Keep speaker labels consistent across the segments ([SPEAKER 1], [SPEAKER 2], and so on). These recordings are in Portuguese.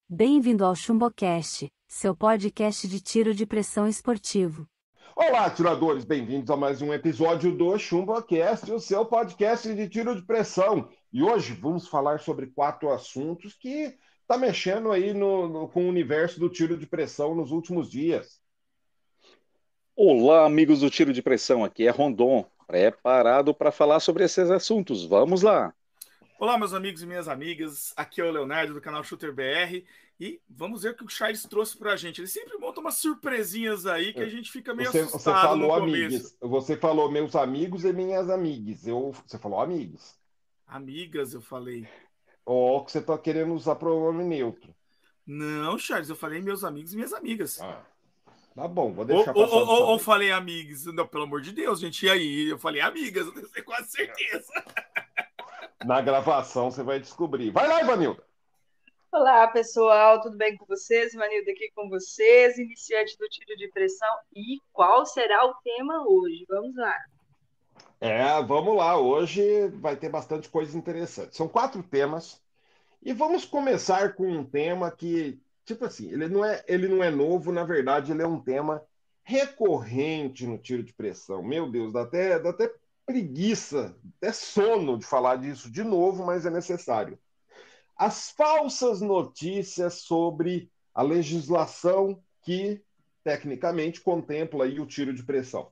[SPEAKER 1] Bem-vindo ao ChumboCast, seu podcast de tiro de pressão esportivo.
[SPEAKER 2] Olá, atiradores, bem-vindos a mais um episódio do ChumboCast, o seu podcast de tiro de pressão. E hoje vamos falar sobre 4 assuntos que tá mexendo aí com o universo do tiro de pressão nos últimos dias.
[SPEAKER 3] Olá, amigos do Tiro de Pressão, aqui é Rondon, preparado para falar sobre esses assuntos. Vamos lá!
[SPEAKER 4] Olá, meus amigos e minhas amigas, aqui é o Leonardo do canal Shooter BR e vamos ver o que o Charles trouxe pra gente. Ele sempre monta umas surpresinhas aí que a gente fica meio
[SPEAKER 2] Você
[SPEAKER 4] assustado
[SPEAKER 2] falou
[SPEAKER 4] no
[SPEAKER 2] amigos,
[SPEAKER 4] começo.
[SPEAKER 2] você falou meus amigos e minhas amigas. Você falou amigos.
[SPEAKER 4] Amigas, eu falei.
[SPEAKER 2] Ou que você tá querendo usar pronome neutro.
[SPEAKER 4] Não, Charles, eu falei meus amigos e minhas amigas.
[SPEAKER 2] Ah, tá bom, vou
[SPEAKER 4] Ou,
[SPEAKER 2] deixar
[SPEAKER 4] ou,
[SPEAKER 2] passar dessa
[SPEAKER 4] ou, ou
[SPEAKER 2] vez.
[SPEAKER 4] falei amigos. Não, pelo amor de Deus, gente. E aí? Eu falei amigas, eu tenho quase certeza.
[SPEAKER 2] Na gravação você vai descobrir. Vai lá, Ivanilda!
[SPEAKER 5] Olá, pessoal, tudo bem com vocês? Manilda aqui com vocês, iniciante do tiro de pressão. E qual será o tema hoje? Vamos lá.
[SPEAKER 2] Vamos lá. Hoje vai ter bastante coisa interessante. São 4 temas e vamos começar com um tema que, tipo assim, ele não é novo, na verdade, ele é um tema recorrente no tiro de pressão. Meu Deus, dá até preguiça, até sono de falar disso de novo, mas é necessário. As falsas notícias sobre a legislação que tecnicamente contempla aí o tiro de pressão.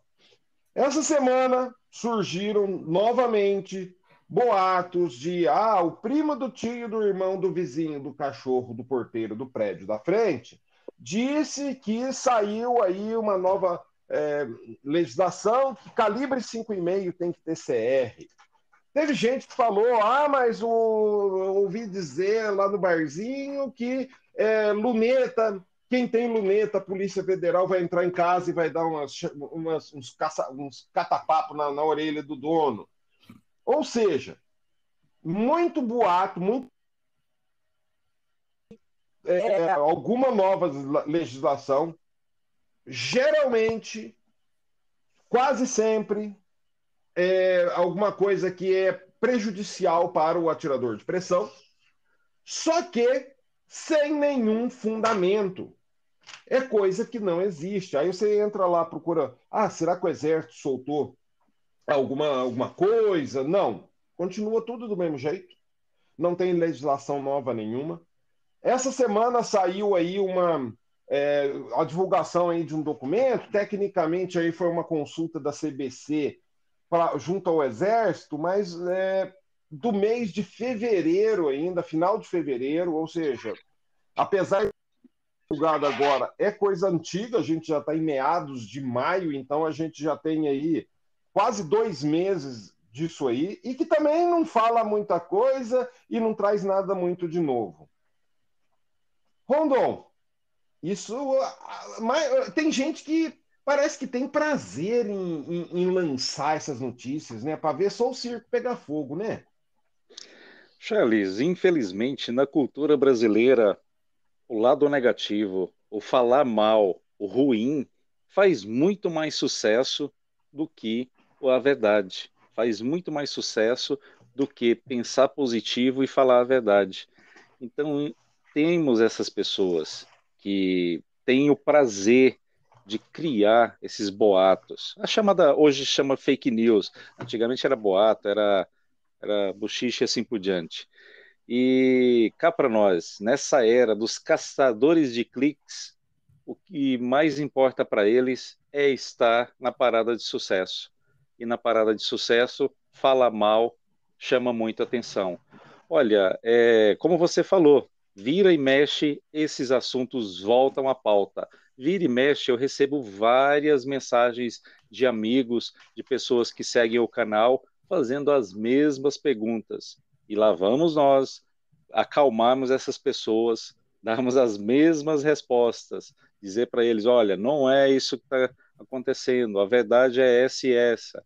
[SPEAKER 2] Essa semana surgiram novamente boatos de o primo do tio, do irmão, do vizinho, do cachorro, do porteiro do prédio da frente disse que saiu aí uma nova legislação que calibre 5,5 tem que ter CR. Teve gente que falou, mas eu ouvi dizer lá no barzinho que luneta, quem tem luneta, a Polícia Federal vai entrar em casa e vai dar uns catapapos na orelha do dono. Ou seja, muito boato, alguma nova legislação, geralmente, quase sempre, alguma coisa que é prejudicial para o atirador de pressão, só que sem nenhum fundamento. É coisa que não existe. Aí você entra lá, procura, será que o Exército soltou alguma coisa? Não. Continua tudo do mesmo jeito. Não tem legislação nova nenhuma. Essa semana saiu aí a divulgação aí de um documento, tecnicamente aí foi uma consulta da CBC junto ao Exército, mas do mês de fevereiro ainda, final de fevereiro, ou seja, apesar de divulgado agora, é coisa antiga, a gente já está em meados de maio, então a gente já tem aí quase 2 meses disso aí, e que também não fala muita coisa e não traz nada muito de novo. Rondon, isso tem gente que parece que tem prazer em lançar essas notícias, né? Para ver só o circo pegar fogo, né?
[SPEAKER 3] Charles, infelizmente, na cultura brasileira, o lado negativo, o falar mal, o ruim, faz muito mais sucesso do que a verdade. Faz muito mais sucesso do que pensar positivo e falar a verdade. Então, temos essas pessoas que têm o prazer de criar esses boatos. A chamada, hoje chama fake news. Antigamente era boato, era bochiche e assim por diante. E cá para nós, nessa era dos caçadores de cliques, o que mais importa para eles é estar na parada de sucesso. E na parada de sucesso, fala mal chama muita atenção. Olha, como você falou, vira e mexe, esses assuntos voltam à pauta. Vira e mexe, eu recebo várias mensagens de amigos, de pessoas que seguem o canal, fazendo as mesmas perguntas. E lá vamos nós acalmarmos essas pessoas, darmos as mesmas respostas, dizer para eles, olha, não é isso que está acontecendo, a verdade é essa e essa.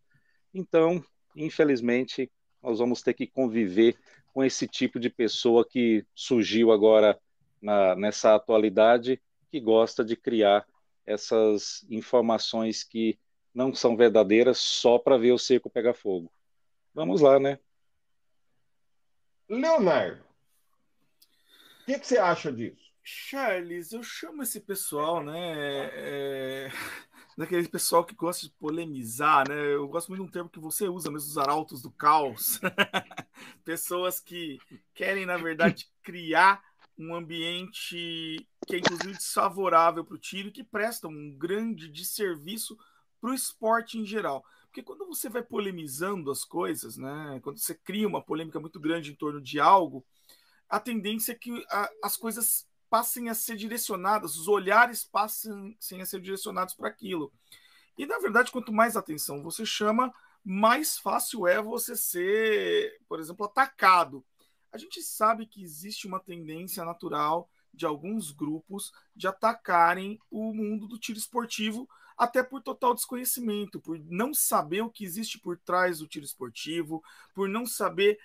[SPEAKER 3] Então, infelizmente, nós vamos ter que conviver com esse tipo de pessoa que surgiu agora nessa atualidade, que gosta de criar essas informações que não são verdadeiras só para ver o circo pegar fogo. Vamos lá, né?
[SPEAKER 2] Leonardo, o que você acha disso?
[SPEAKER 4] Charles, eu chamo esse pessoal, né? Daquele pessoal que gosta de polemizar, né? Eu gosto muito de um termo que você usa mesmo, os arautos do caos. Pessoas que querem, na verdade, criar um ambiente que é inclusive desfavorável para o tiro e que prestam um grande desserviço para o esporte em geral. Porque quando você vai polemizando as coisas, né? Quando você cria uma polêmica muito grande em torno de algo, a tendência é que as coisas passem a ser direcionadas, os olhares passem a ser direcionados para aquilo. E, na verdade, quanto mais atenção você chama, mais fácil é você ser, por exemplo, atacado. A gente sabe que existe uma tendência natural de alguns grupos de atacarem o mundo do tiro esportivo, até por total desconhecimento, por não saber o que existe por trás do tiro esportivo, por não saber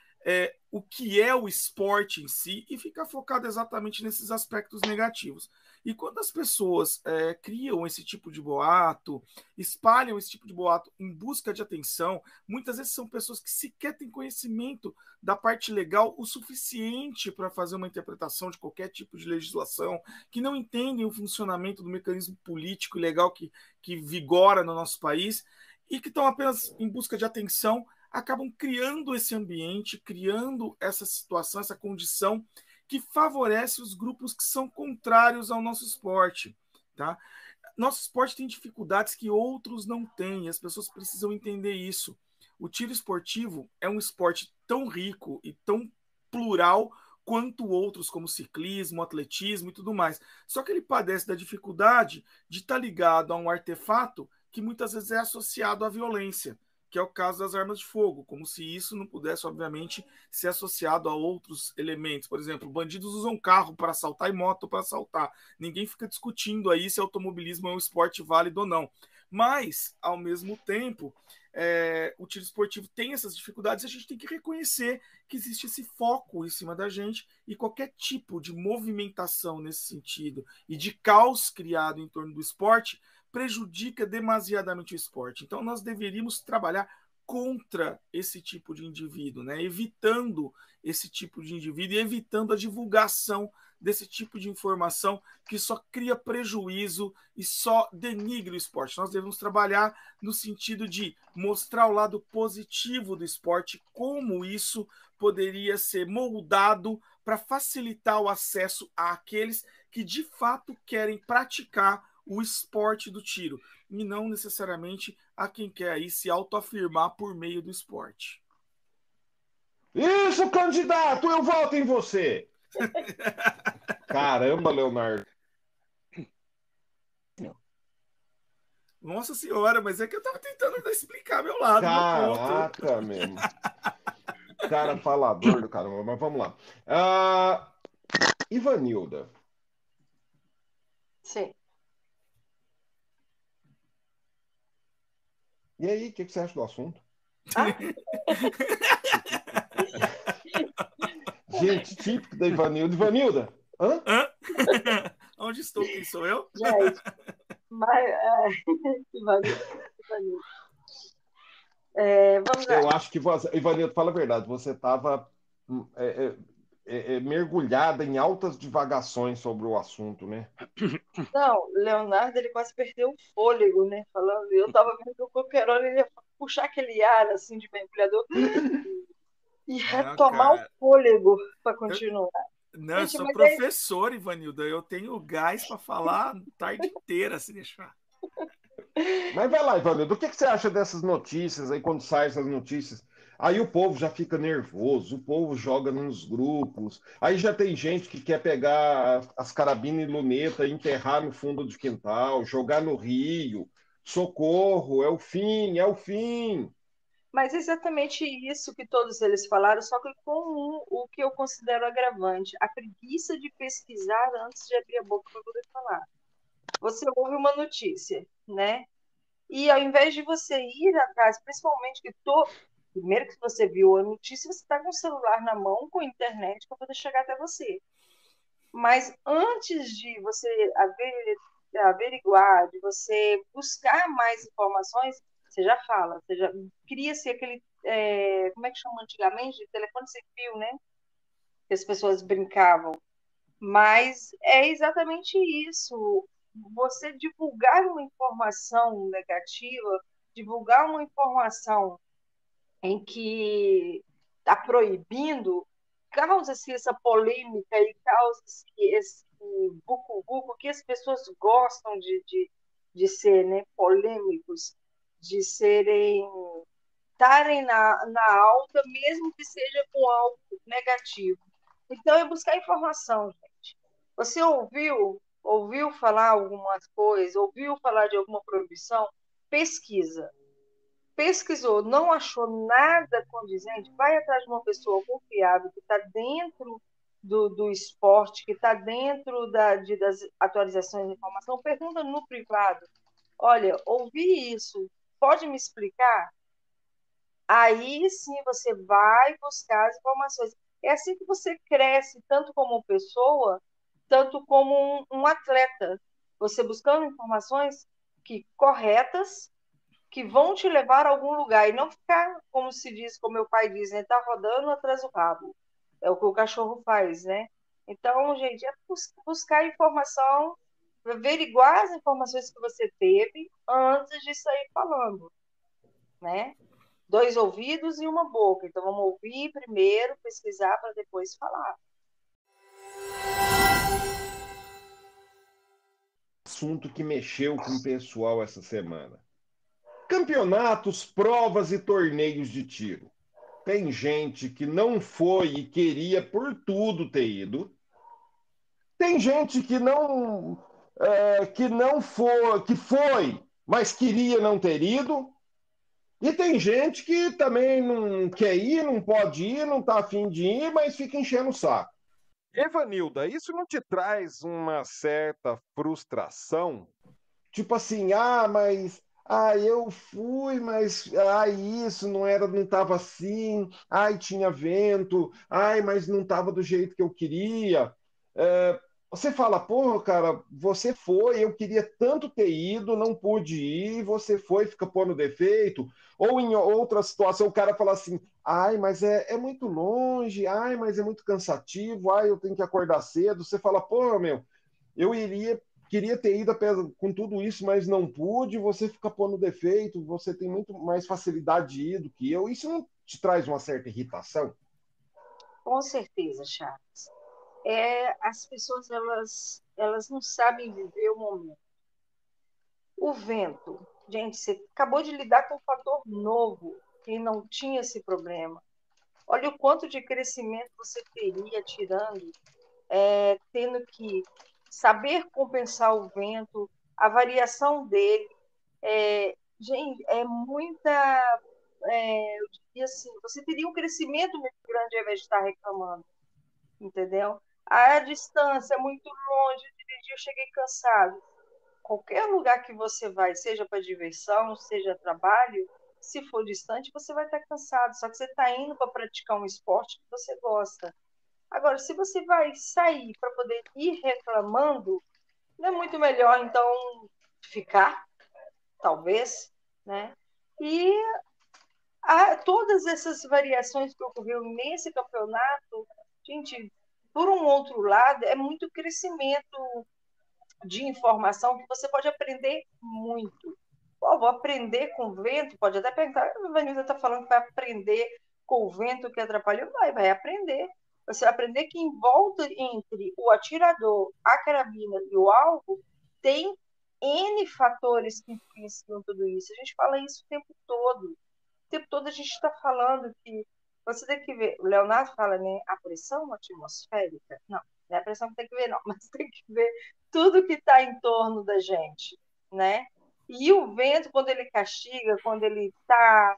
[SPEAKER 4] o que é o esporte em si e ficar focado exatamente nesses aspectos negativos. E quando as pessoas criam esse tipo de boato, espalham esse tipo de boato em busca de atenção, muitas vezes são pessoas que sequer têm conhecimento da parte legal o suficiente para fazer uma interpretação de qualquer tipo de legislação, que não entendem o funcionamento do mecanismo político e legal que vigora no nosso país e que estão apenas em busca de atenção, acabam criando esse ambiente, criando essa situação, essa condição que favorece os grupos que são contrários ao nosso esporte, tá? Nosso esporte tem dificuldades que outros não têm, e as pessoas precisam entender isso. O tiro esportivo é um esporte tão rico e tão plural quanto outros, como ciclismo, atletismo e tudo mais. Só que ele padece da dificuldade de estar ligado a um artefato que muitas vezes é associado à violência, que é o caso das armas de fogo, como se isso não pudesse, obviamente, ser associado a outros elementos. Por exemplo, bandidos usam carro para assaltar e moto para assaltar. Ninguém fica discutindo aí se automobilismo é um esporte válido ou não. Mas, ao mesmo tempo, o tiro esportivo tem essas dificuldades e a gente tem que reconhecer que existe esse foco em cima da gente e qualquer tipo de movimentação nesse sentido e de caos criado em torno do esporte prejudica demasiadamente o esporte. Então, nós deveríamos trabalhar contra esse tipo de indivíduo, né? Evitando esse tipo de indivíduo e evitando a divulgação desse tipo de informação que só cria prejuízo e só denigre o esporte. Nós devemos trabalhar no sentido de mostrar o lado positivo do esporte, como isso poderia ser moldado para facilitar o acesso àqueles que de fato querem praticar o esporte do tiro, e não necessariamente a quem quer aí se autoafirmar por meio do esporte.
[SPEAKER 2] Isso, candidato, eu voto em você. Caramba, Leonardo.
[SPEAKER 4] Nossa senhora, mas é que eu tava tentando explicar meu lado,
[SPEAKER 2] Caraca, mesmo. Cara falador do caramba, mas vamos lá. Ivanilda.
[SPEAKER 5] Sim.
[SPEAKER 2] E aí, o que você acha do assunto? Gente, típico da Ivanilda. Ivanilda, hã?
[SPEAKER 4] Onde estou? Quem sou eu?
[SPEAKER 5] Gente, mas... Ivanilda. Vamos lá.
[SPEAKER 2] Eu acho que você... Ivanilda, fala a verdade, você estava mergulhada em altas divagações sobre o assunto, né?
[SPEAKER 5] Não, Leonardo, ele quase perdeu o fôlego, né? Falando, eu tava vendo que a qualquer hora ele ia puxar aquele ar, assim, de mergulhador e retomar o fôlego para continuar.
[SPEAKER 4] Não, eu sou professor, Ivanilda. Eu tenho gás para falar a tarde inteira, se deixar.
[SPEAKER 2] Mas vai lá, Ivanildo, o que você acha dessas notícias aí, quando saem essas notícias? Aí o povo já fica nervoso, o povo joga nos grupos, aí já tem gente que quer pegar as carabinas e luneta e enterrar no fundo do quintal, jogar no rio. Socorro, é o fim, é o fim.
[SPEAKER 5] Mas é exatamente isso que todos eles falaram, só que com o que eu considero agravante, a preguiça de pesquisar antes de abrir a boca para poder falar. Você ouve uma notícia, né? E ao invés de você ir atrás, principalmente primeiro que você viu a notícia, você está com o celular na mão, com a internet, para poder chegar até você. Mas antes de você averiguar, de você buscar mais informações, você já fala, você já cria-se aquele, como é que chama antigamente? De telefone sem fio, né? Que as pessoas brincavam. Mas é exatamente isso. Você divulgar uma informação negativa, divulgar uma informação em que está proibindo, causa-se essa polêmica e causa-se esse buco-buco que as pessoas gostam de ser, né, polêmicos, de serem estarem na alta, mesmo que seja com algo negativo. Então, é buscar informação, gente. Você ouviu falar algumas coisas, ouviu falar de alguma proibição? Pesquisa. Pesquisou, não achou nada condizente, vai atrás de uma pessoa confiável, que está dentro do esporte, que está dentro das atualizações de informação, pergunta no privado. Olha, ouvi isso, pode me explicar? Aí sim você vai buscar as informações. É assim que você cresce, tanto como pessoa, tanto como um atleta. Você buscando informações corretas, que vão te levar a algum lugar, e não ficar, como se diz, como meu pai diz, né? Tá rodando atrás do rabo. É o que o cachorro faz, né? Então, gente, é buscar informação, averiguar as informações que você teve antes de sair falando, né? 2 ouvidos e uma boca. Então, vamos ouvir primeiro, pesquisar para depois falar.
[SPEAKER 2] Assunto que mexeu com o pessoal essa semana. Campeonatos, provas e torneios de tiro. Tem gente que não foi e queria por tudo ter ido. Tem gente que não foi, que foi, mas queria não ter ido. E tem gente que também não quer ir, não pode ir, não está afim de ir, mas fica enchendo o saco. Evanilda, isso não te traz uma certa frustração? Tipo assim, mas eu fui, mas isso não era, não estava assim, tinha vento, mas não estava do jeito que eu queria. Você fala, porra, cara, você foi, eu queria tanto ter ido, não pude ir, você foi, fica pondo defeito. Ou em outra situação, o cara fala assim, mas é muito longe, mas é muito cansativo, eu tenho que acordar cedo. Você fala, porra, meu, queria ter ido com tudo isso, mas não pude, você fica pondo defeito, você tem muito mais facilidade de ir do que eu. Isso não te traz uma certa irritação?
[SPEAKER 5] Com certeza, Charles. As pessoas, elas não sabem viver o momento. O vento. Gente, você acabou de lidar com um fator novo, quem não tinha esse problema. Olha o quanto de crescimento você teria tirando, tendo que saber compensar o vento, a variação dele. Gente, é muita. Eu diria assim, você teria um crescimento muito grande ao invés de estar reclamando, entendeu? A distância é muito longe, eu cheguei cansado. Qualquer lugar que você vai, seja para diversão, seja trabalho, se for distante, você vai estar cansado. Só que você está indo para praticar um esporte que você gosta. Agora, se você vai sair para poder ir reclamando, não é muito melhor, então, ficar, talvez, né? E todas essas variações que ocorreram nesse campeonato, gente, por um outro lado, é muito crescimento de informação que você pode aprender muito. Vou aprender com o vento, pode até perguntar, a Vanilda está falando que vai aprender com o vento que atrapalhou, vai aprender. Você vai aprender que em volta entre o atirador, a carabina e o alvo, tem N fatores que influenciam tudo isso. A gente fala isso o tempo todo. O tempo todo a gente está falando que você tem que ver, o Leonardo fala, né, a pressão atmosférica. Não é a pressão que tem que ver, não, mas tem que ver tudo que está em torno da gente, né? E o vento, quando ele castiga, quando ele está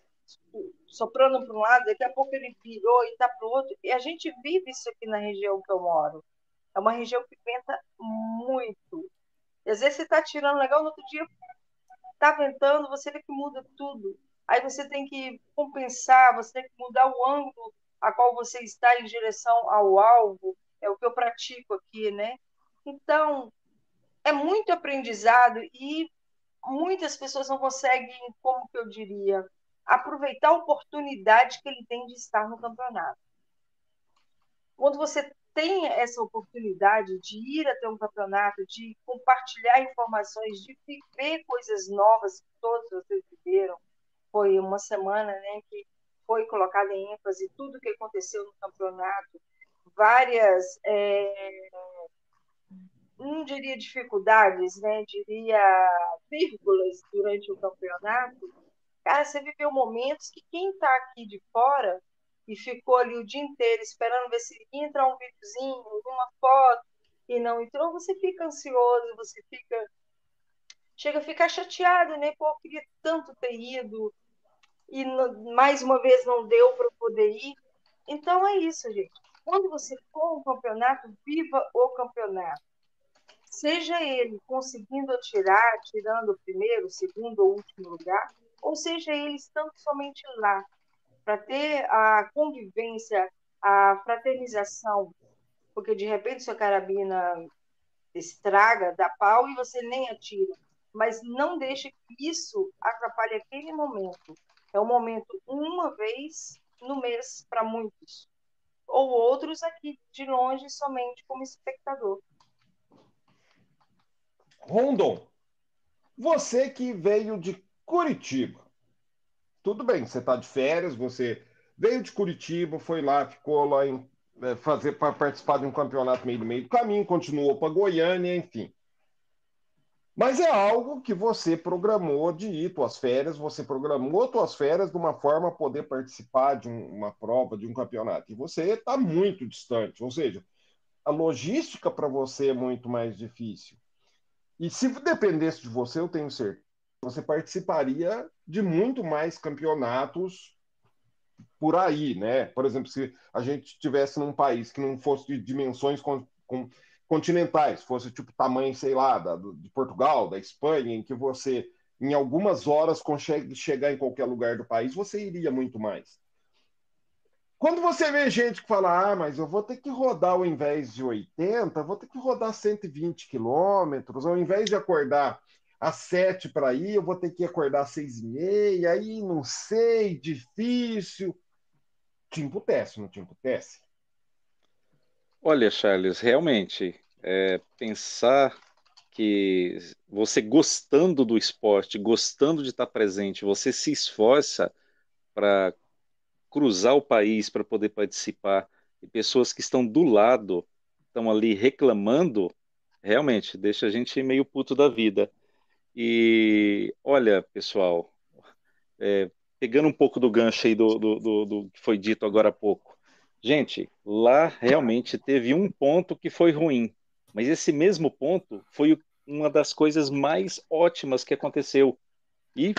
[SPEAKER 5] soprando para um lado, daqui a pouco ele virou e está para o outro. E a gente vive isso aqui na região que eu moro. É uma região que venta muito. E às vezes você está tirando legal, no outro dia está ventando, você vê que muda tudo. Aí você tem que compensar, você tem que mudar o ângulo a qual você está em direção ao alvo. É o que eu pratico aqui, né? Então, é muito aprendizado e muitas pessoas não conseguem, como que eu diria, aproveitar a oportunidade que ele tem de estar no campeonato. Quando você tem essa oportunidade de ir até um campeonato, de compartilhar informações, de viver coisas novas que todos vocês viveram. Foi uma semana, né, que foi colocada em ênfase tudo o que aconteceu no campeonato, várias, não diria dificuldades, né, diria vírgulas durante o campeonato. Cara, você viveu momentos que quem está aqui de fora e ficou ali o dia inteiro esperando ver se ia entrar um videozinho, uma foto, e não entrou, você fica ansioso, você chega a ficar chateado, né? Pô, eu queria tanto ter ido, e mais uma vez não deu para poder ir. Então é isso, gente. Quando você for um campeonato, viva o campeonato. Seja ele conseguindo tirando o primeiro, o segundo ou último lugar, ou seja ele estando somente lá, para ter a convivência, a fraternização, porque de repente sua carabina estraga, dá pau e você nem atira. Mas não deixe que isso atrapalhe aquele momento. É um momento uma vez no mês para muitos, ou outros aqui de longe somente como espectador.
[SPEAKER 2] Rondon, você que veio de Curitiba, tudo bem, você está de férias, você veio de Curitiba, foi lá, ficou lá para participar de um campeonato meio do caminho, continuou para Goiânia, enfim. Mas é algo que você programou de ir, tuas férias, você programou tuas férias de uma forma a poder participar de uma prova, de um campeonato. E você está muito distante, ou seja, a logística para você é muito mais difícil. E se dependesse de você, eu tenho certeza, você participaria de muito mais campeonatos por aí, né? Por exemplo, se a gente estivesse num país que não fosse de dimensões continentais, fosse tipo tamanho, sei lá, de Portugal, da Espanha, em que você, em algumas horas, consegue chegar em qualquer lugar do país, você iria muito mais. Quando você vê gente que fala, mas eu vou ter que rodar ao invés de 80, vou ter que rodar 120 quilômetros, ao invés de acordar às 7 para ir, eu vou ter que acordar às 6h30, aí não sei, difícil. Te emputece, não te emputece?
[SPEAKER 3] Olha, Charles, realmente, pensar que você gostando do esporte, gostando de estar presente, você se esforça para cruzar o país para poder participar, e pessoas que estão do lado estão ali reclamando, realmente deixa a gente meio puto da vida. E olha, pessoal, pegando um pouco do gancho aí do que foi dito agora há pouco. Gente, lá realmente teve um ponto que foi ruim, mas esse mesmo ponto foi uma das coisas mais ótimas que aconteceu. E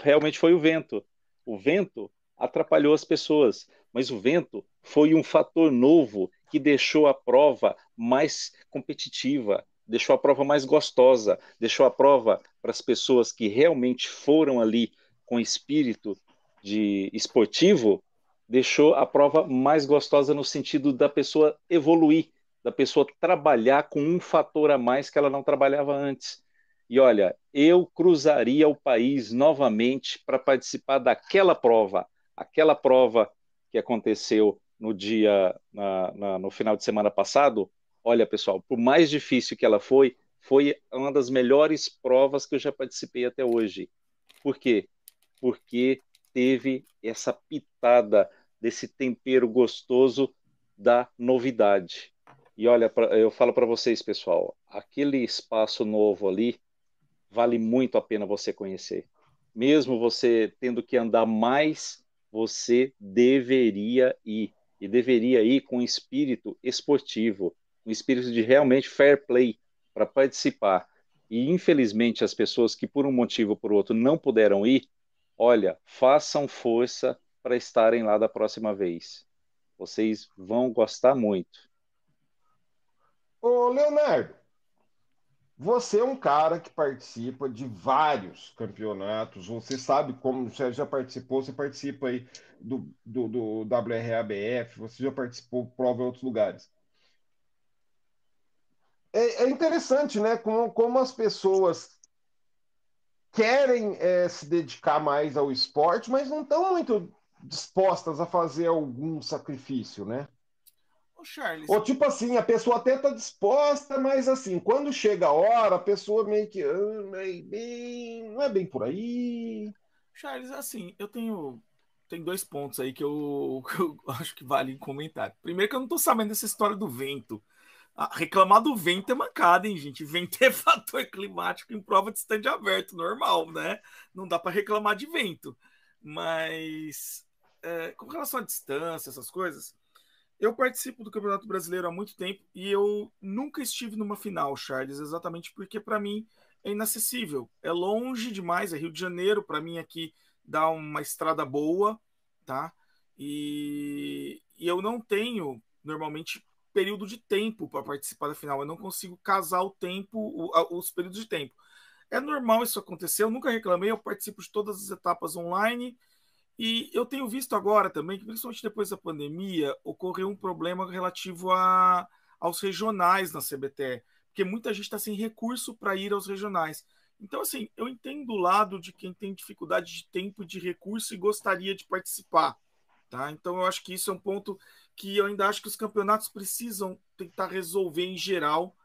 [SPEAKER 3] realmente foi o vento. O vento atrapalhou as pessoas, mas o vento foi um fator novo que deixou a prova mais competitiva, deixou a prova mais gostosa, deixou a prova para as pessoas que realmente foram ali com espírito de esportivo, deixou a prova mais gostosa no sentido da pessoa evoluir, da pessoa trabalhar com um fator a mais que ela não trabalhava antes. E olha, eu cruzaria o país novamente para participar daquela prova, aquela prova que aconteceu no no final de semana passado. Olha, pessoal, por mais difícil que ela foi uma das melhores provas que eu já participei até hoje. Por quê? Porque teve essa pitada desse tempero gostoso da novidade. E olha, eu falo para vocês, pessoal, aquele espaço novo ali vale muito a pena você conhecer. Mesmo você tendo que andar mais, você deveria ir. E deveria ir com espírito esportivo, um espírito de realmente fair play para participar. E infelizmente as pessoas que por um motivo ou por outro não puderam ir, olha, façam força para estarem lá da próxima vez. Vocês vão gostar muito.
[SPEAKER 2] Ô, Leonardo, você é um cara que participa de vários campeonatos. Você sabe como você já participou, você participa aí do WRABF, você já participou de prova em outros lugares. É interessante, né? Como as pessoas querem se dedicar mais ao esporte, mas não estão muito dispostas a fazer algum sacrifício, né?
[SPEAKER 4] Ô, Charles.
[SPEAKER 2] Ou tipo assim, a pessoa até tá disposta, mas assim, quando chega a hora, a pessoa meio que não é bem por aí.
[SPEAKER 4] Charles, assim, tem 2 pontos aí que eu, que eu acho que vale comentar. Primeiro que eu não tô sabendo dessa história do vento. Reclamar do vento é mancada, hein, gente? Vento é fator climático em prova de stand aberto, normal, né? Não dá para reclamar de vento. Mas, com relação à distância, essas coisas, eu participo do Campeonato Brasileiro há muito tempo e eu nunca estive numa final, Charles, exatamente porque para mim é inacessível. É longe demais, é Rio de Janeiro, para mim aqui dá uma estrada boa, tá? E eu não tenho normalmente período de tempo para participar da final. Eu não consigo casar o tempo, os períodos de tempo. É normal isso acontecer, eu nunca reclamei, eu participo de todas as etapas online. E eu tenho visto agora também que, principalmente depois da pandemia, ocorreu um problema relativo aos regionais na CBTE, porque muita gente está sem recurso para ir aos regionais. Então, assim, eu entendo o lado de quem tem dificuldade de tempo e de recurso e gostaria de participar. Tá? Então, eu acho que isso é um ponto que eu ainda acho que os campeonatos precisam tentar resolver em geral,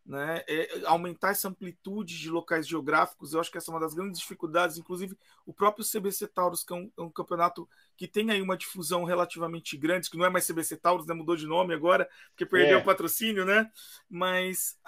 [SPEAKER 4] né? Aumentar essa amplitude de locais geográficos. Eu acho que essa é uma das grandes dificuldades. Inclusive, o próprio CBC Taurus, que é um campeonato que tem aí uma difusão relativamente grande, que não é mais CBC Taurus, né? Mudou de nome agora, porque perdeu o patrocínio, né? Mas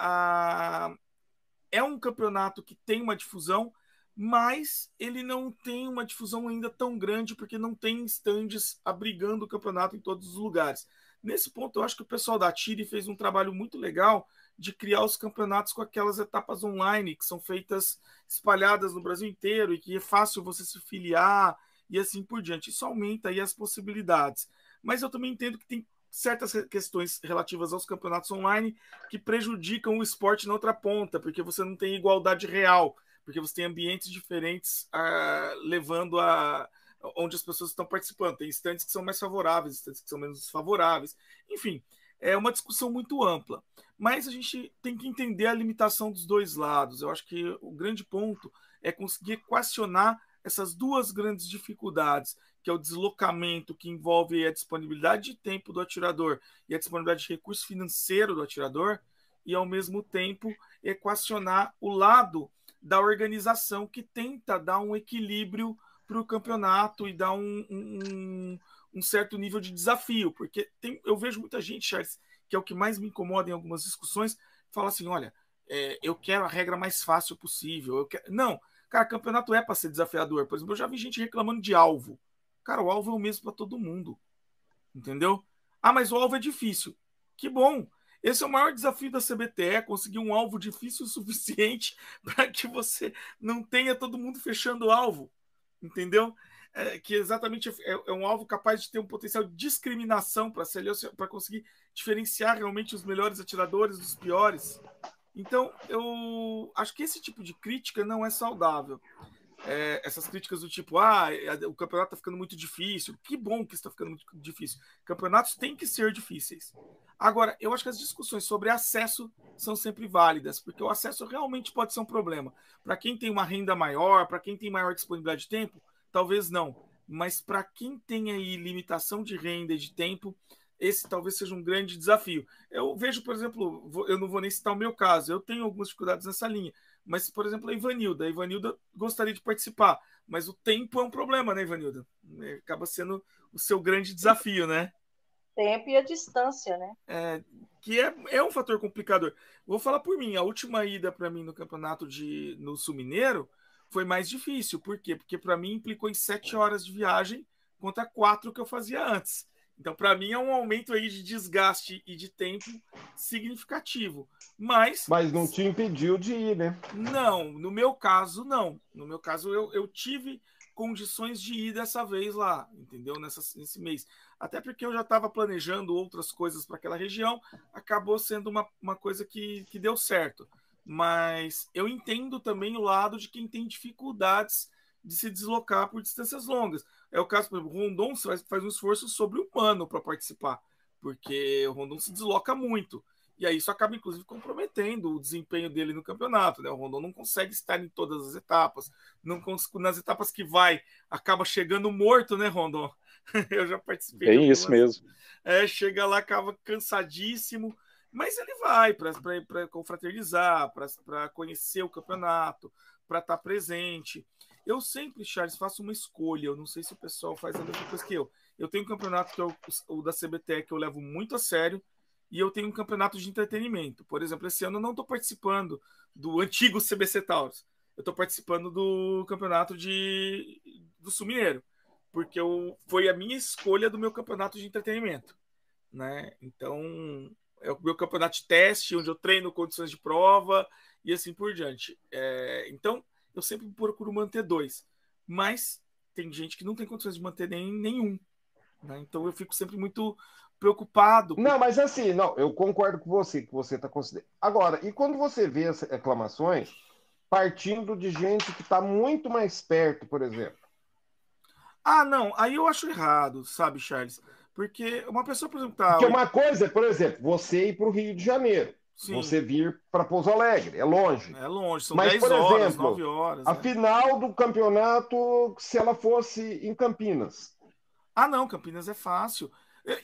[SPEAKER 4] é um campeonato que tem uma difusão, mas ele não tem uma difusão ainda tão grande, porque não tem estandes abrigando o campeonato em todos os lugares. Nesse ponto, eu acho que o pessoal da Tire fez um trabalho muito legal de criar os campeonatos com aquelas etapas online que são feitas espalhadas no Brasil inteiro e que é fácil você se filiar e assim por diante. Isso aumenta aí as possibilidades. Mas eu também entendo que tem certas questões relativas aos campeonatos online que prejudicam o esporte na outra ponta, porque você não tem igualdade real, porque você tem ambientes diferentes levando a onde as pessoas estão participando. Tem estantes que são mais favoráveis, estantes que são menos desfavoráveis. Enfim, é uma discussão muito ampla. Mas a gente tem que entender a limitação dos dois lados. Eu acho que o grande ponto é conseguir equacionar essas duas grandes dificuldades, que é o deslocamento, que envolve a disponibilidade de tempo do atirador e a disponibilidade de recurso financeiro do atirador, e ao mesmo tempo equacionar o lado da organização que tenta dar um equilíbrio para o campeonato e dar um certo nível de desafio, porque eu vejo muita gente, Charles, que é o que mais me incomoda em algumas discussões, fala assim, olha, eu quero a regra mais fácil possível. Não, cara, campeonato é para ser desafiador. Por exemplo, eu já vi gente reclamando de alvo. Cara, o alvo é o mesmo para todo mundo, entendeu? Ah, mas o alvo é difícil. Que bom! Esse é o maior desafio da CBTE, conseguir um alvo difícil o suficiente para que você não tenha todo mundo fechando o alvo, entendeu? Que exatamente é um alvo capaz de ter um potencial de discriminação para conseguir diferenciar realmente os melhores atiradores dos piores. Então, eu acho que esse tipo de crítica não é saudável. Essas críticas do tipo, o campeonato está ficando muito difícil. Que bom que está ficando muito difícil. Campeonatos têm que ser difíceis. Agora, eu acho que as discussões sobre acesso são sempre válidas, porque o acesso realmente pode ser um problema. Para quem tem uma renda maior, para quem tem maior disponibilidade de tempo, talvez não. Mas para quem tem aí limitação de renda e de tempo, esse talvez seja um grande desafio. Eu vejo, por exemplo, eu não vou nem citar o meu caso, eu tenho algumas dificuldades nessa linha. Mas, por exemplo, a Ivanilda gostaria de participar, mas o tempo é um problema, né, Ivanilda? Acaba sendo o seu grande desafio, né?
[SPEAKER 5] Tempo e a distância, né?
[SPEAKER 4] Que é um fator complicador. Vou falar por mim, a última ida para mim no campeonato no Sul Mineiro foi mais difícil. Por quê? Porque para mim implicou em 7 horas de viagem contra 4 que eu fazia antes. Então, para mim, é um aumento aí de desgaste e de tempo significativo. Mas
[SPEAKER 2] não te impediu de ir, né?
[SPEAKER 4] Não, no meu caso, não. No meu caso, eu tive condições de ir dessa vez lá, entendeu? Nesse mês. Até porque eu já estava planejando outras coisas para aquela região, acabou sendo uma coisa que deu certo. Mas eu entendo também o lado de quem tem dificuldades de se deslocar por distâncias longas. É o caso, por exemplo, o Rondon faz um esforço sobre-humano para participar, porque o Rondon se desloca muito. E aí isso acaba, inclusive, comprometendo o desempenho dele no campeonato, né? O Rondon não consegue estar em todas as etapas. Nas etapas que vai, acaba chegando morto, né, Rondon? Eu já participei de
[SPEAKER 3] Bem isso mesmo.
[SPEAKER 4] Chega lá, acaba cansadíssimo, mas ele vai para confraternizar, para conhecer o campeonato, para estar presente. Eu sempre, Charles, faço uma escolha. Eu não sei se o pessoal faz a mesma coisa que eu. Eu tenho um campeonato que é o da CBT, que eu levo muito a sério, e eu tenho um campeonato de entretenimento. Por exemplo, esse ano eu não estou participando do antigo CBC Taurus. Eu estou participando do campeonato do Sul Mineiro, porque foi a minha escolha do meu campeonato de entretenimento, né? Então, é o meu campeonato de teste, onde eu treino condições de prova e assim por diante. Então, eu sempre procuro manter 2, mas tem gente que não tem condições de manter nenhum, né? Então, eu fico sempre muito preocupado.
[SPEAKER 2] Não, mas assim, não, eu concordo com você, que você está considerando. Agora, e quando você vê as reclamações partindo de gente que está muito mais perto, por exemplo?
[SPEAKER 4] Ah, não, aí eu acho errado, sabe, Charles? Porque uma pessoa, por exemplo,
[SPEAKER 2] Porque uma coisa é, por exemplo, você ir para o Rio de Janeiro,
[SPEAKER 4] Sim,
[SPEAKER 2] você vir para Pouso Alegre, é longe.
[SPEAKER 4] é longe, são
[SPEAKER 2] Mas,
[SPEAKER 4] 10
[SPEAKER 2] por
[SPEAKER 4] horas,
[SPEAKER 2] exemplo,
[SPEAKER 4] 9 horas.
[SPEAKER 2] a final do campeonato, se ela fosse em Campinas.
[SPEAKER 4] Ah, não, Campinas é fácil.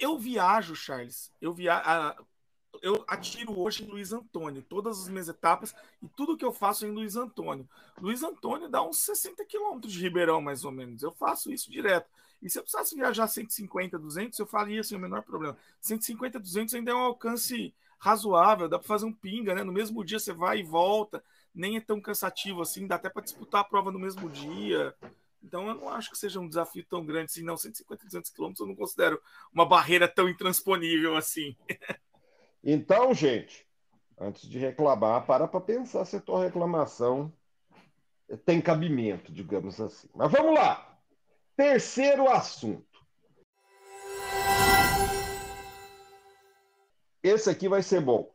[SPEAKER 4] Eu viajo, Charles. Eu atiro hoje em Luiz Antônio, todas as minhas etapas e tudo que eu faço é em Luiz Antônio. Luiz Antônio dá uns 60 quilômetros de Ribeirão, mais ou menos. Eu faço isso direto. E se eu precisasse viajar 150, 200, eu faria sem o menor problema. 150, 200 ainda é um alcance razoável, dá para fazer um pinga, né? No mesmo dia você vai e volta, nem é tão cansativo assim, dá até para disputar a prova no mesmo dia. Então eu não acho que seja um desafio tão grande assim, não. 150, 200 quilômetros eu não considero uma barreira tão intransponível assim.
[SPEAKER 2] Então, gente, antes de reclamar, para pensar se a tua reclamação tem cabimento, digamos assim. Mas vamos lá. Terceiro assunto. Esse aqui vai ser bom.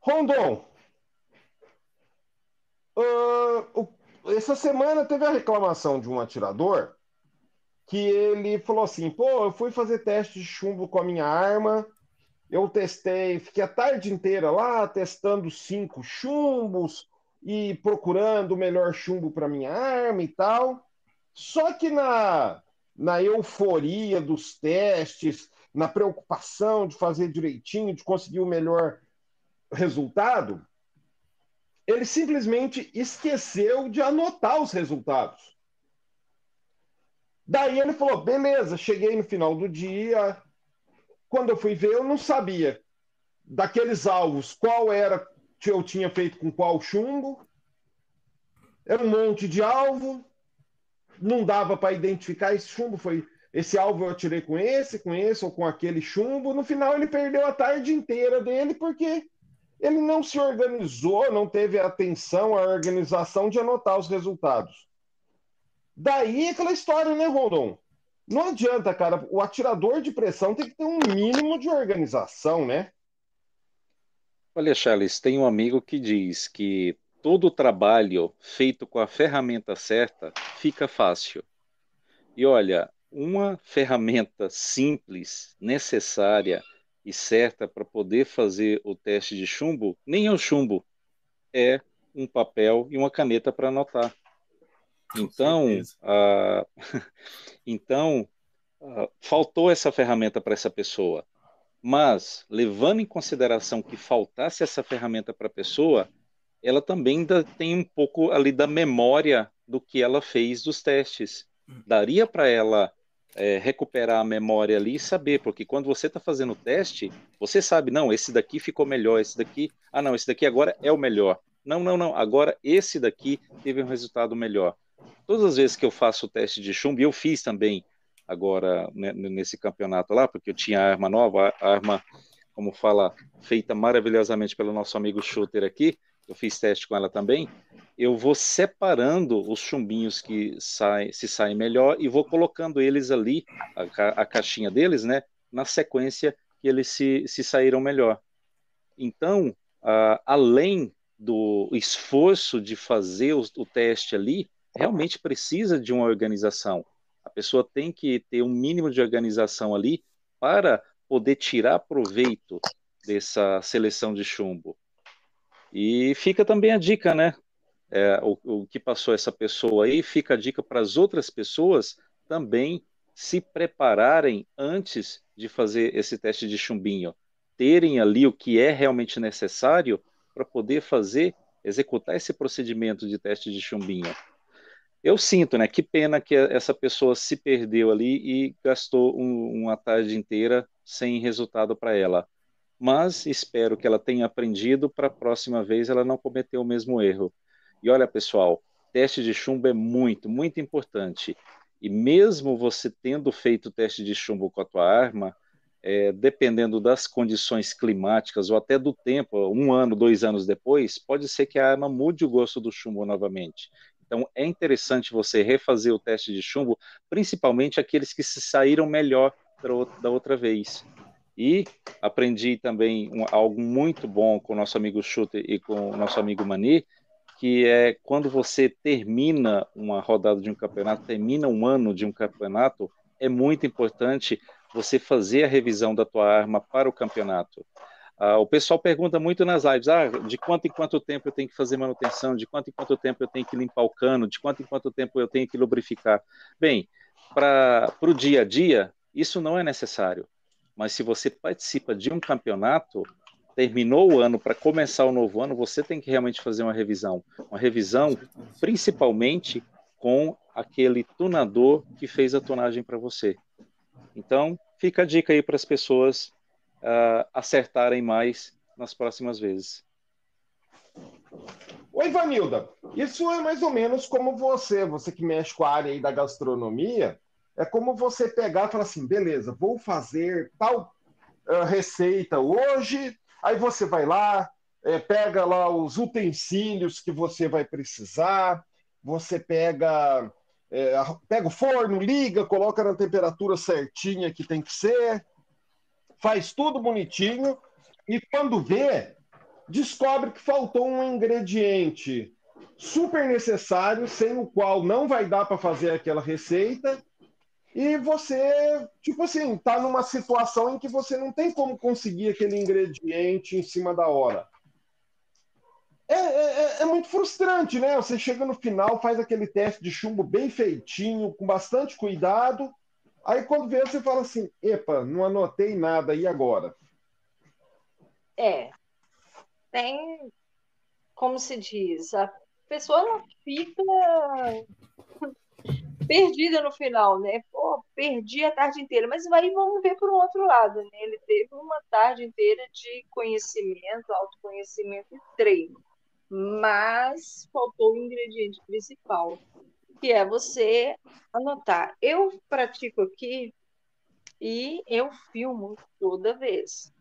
[SPEAKER 2] Rondon, essa semana teve a reclamação de um atirador que ele falou assim, pô, eu fui fazer teste de chumbo com a minha arma, eu testei, fiquei a tarde inteira lá testando 5 chumbos e procurando o melhor chumbo para minha arma e tal. Só que na euforia dos testes, na preocupação de fazer direitinho, de conseguir o melhor resultado, ele simplesmente esqueceu de anotar os resultados. Daí ele falou, beleza, cheguei no final do dia, quando eu fui ver, eu não sabia daqueles alvos qual era que eu tinha feito com qual chumbo. Era um monte de alvo, não dava para identificar esse chumbo, esse alvo eu atirei com esse ou com aquele chumbo. No final ele perdeu a tarde inteira dele porque ele não se organizou, não teve a atenção, a organização de anotar os resultados. Daí aquela história, né, Rondon? Não adianta, cara. O atirador de pressão tem que ter um mínimo de organização, né?
[SPEAKER 3] Olha, Charles, tem um amigo que diz que todo trabalho feito com a ferramenta certa fica fácil. E olha, uma ferramenta simples, necessária e certa para poder fazer o teste de chumbo, nem é o chumbo, é um papel e uma caneta para anotar. Então, faltou essa ferramenta para essa pessoa. Mas, levando em consideração que faltasse essa ferramenta para a pessoa, ela também ainda tem um pouco ali da memória do que ela fez dos testes. Daria para ela recuperar a memória ali e saber, porque quando você está fazendo o teste, você sabe, não, esse daqui ficou melhor, esse daqui, não, esse daqui agora é o melhor. Não, agora esse daqui teve um resultado melhor. Todas as vezes que eu faço o teste de chumbo, e eu fiz também agora né, nesse campeonato lá, porque eu tinha a arma nova, a arma, como fala, feita maravilhosamente pelo nosso amigo Shooter aqui, eu fiz teste com ela também, eu vou separando os chumbinhos que se saem melhor e vou colocando eles ali, a caixinha deles, né, na sequência que eles se saíram melhor. Então, além do esforço de fazer o teste ali, realmente precisa de uma organização. A pessoa tem que ter um mínimo de organização ali para poder tirar proveito dessa seleção de chumbo. E fica também a dica, né? O que passou essa pessoa aí, fica a dica para as outras pessoas também se prepararem antes de fazer esse teste de chumbinho, terem ali o que é realmente necessário para poder executar esse procedimento de teste de chumbinho. Eu sinto, né? Que pena que essa pessoa se perdeu ali e gastou uma tarde inteira sem resultado para ela. Mas espero que ela tenha aprendido para a próxima vez ela não cometer o mesmo erro. E olha, pessoal, teste de chumbo é muito, muito importante. E mesmo você tendo feito o teste de chumbo com a tua arma, dependendo das condições climáticas ou até do tempo, 1 ano, 2 anos depois, pode ser que a arma mude o gosto do chumbo novamente. Então é interessante você refazer o teste de chumbo, principalmente aqueles que se saíram melhor da outra vez. E aprendi também algo muito bom com o nosso amigo Shooter e com o nosso amigo Mani, que é quando você termina uma rodada de um campeonato, termina um ano de um campeonato, é muito importante você fazer a revisão da tua arma para o campeonato. O pessoal pergunta muito nas lives, de quanto em quanto tempo eu tenho que fazer manutenção, de quanto em quanto tempo eu tenho que limpar o cano, de quanto em quanto tempo eu tenho que lubrificar. Bem, para o dia a dia, isso não é necessário. Mas se você participa de um campeonato, terminou o ano, para começar o novo ano, você tem que realmente fazer uma revisão. Uma revisão, principalmente, com aquele tunador que fez a tunagem para você. Então, fica a dica aí para as pessoas acertarem mais nas próximas vezes.
[SPEAKER 2] Oi, Vanilda. Isso é mais ou menos como você que mexe com a área aí da gastronomia, é como você pegar e falar assim, beleza, vou fazer tal receita hoje, aí você vai lá, pega lá os utensílios que você vai precisar, você pega o forno, liga, coloca na temperatura certinha que tem que ser, faz tudo bonitinho, e quando vê, descobre que faltou um ingrediente super necessário, sem o qual não vai dar para fazer aquela receita, e você, tipo assim, tá numa situação em que você não tem como conseguir aquele ingrediente em cima da hora. É muito frustrante, né? Você chega no final, faz aquele teste de chumbo bem feitinho, com bastante cuidado, aí quando vê, você fala assim, epa, não anotei nada, e agora?
[SPEAKER 5] Tem, como se diz, a pessoa ela fica perdida no final, né? Pô, perdi a tarde inteira. Mas aí vamos ver por um outro lado, né? Ele teve uma tarde inteira de conhecimento, autoconhecimento e treino. Mas faltou o ingrediente principal, que é você anotar. Eu pratico aqui e eu filmo toda vez.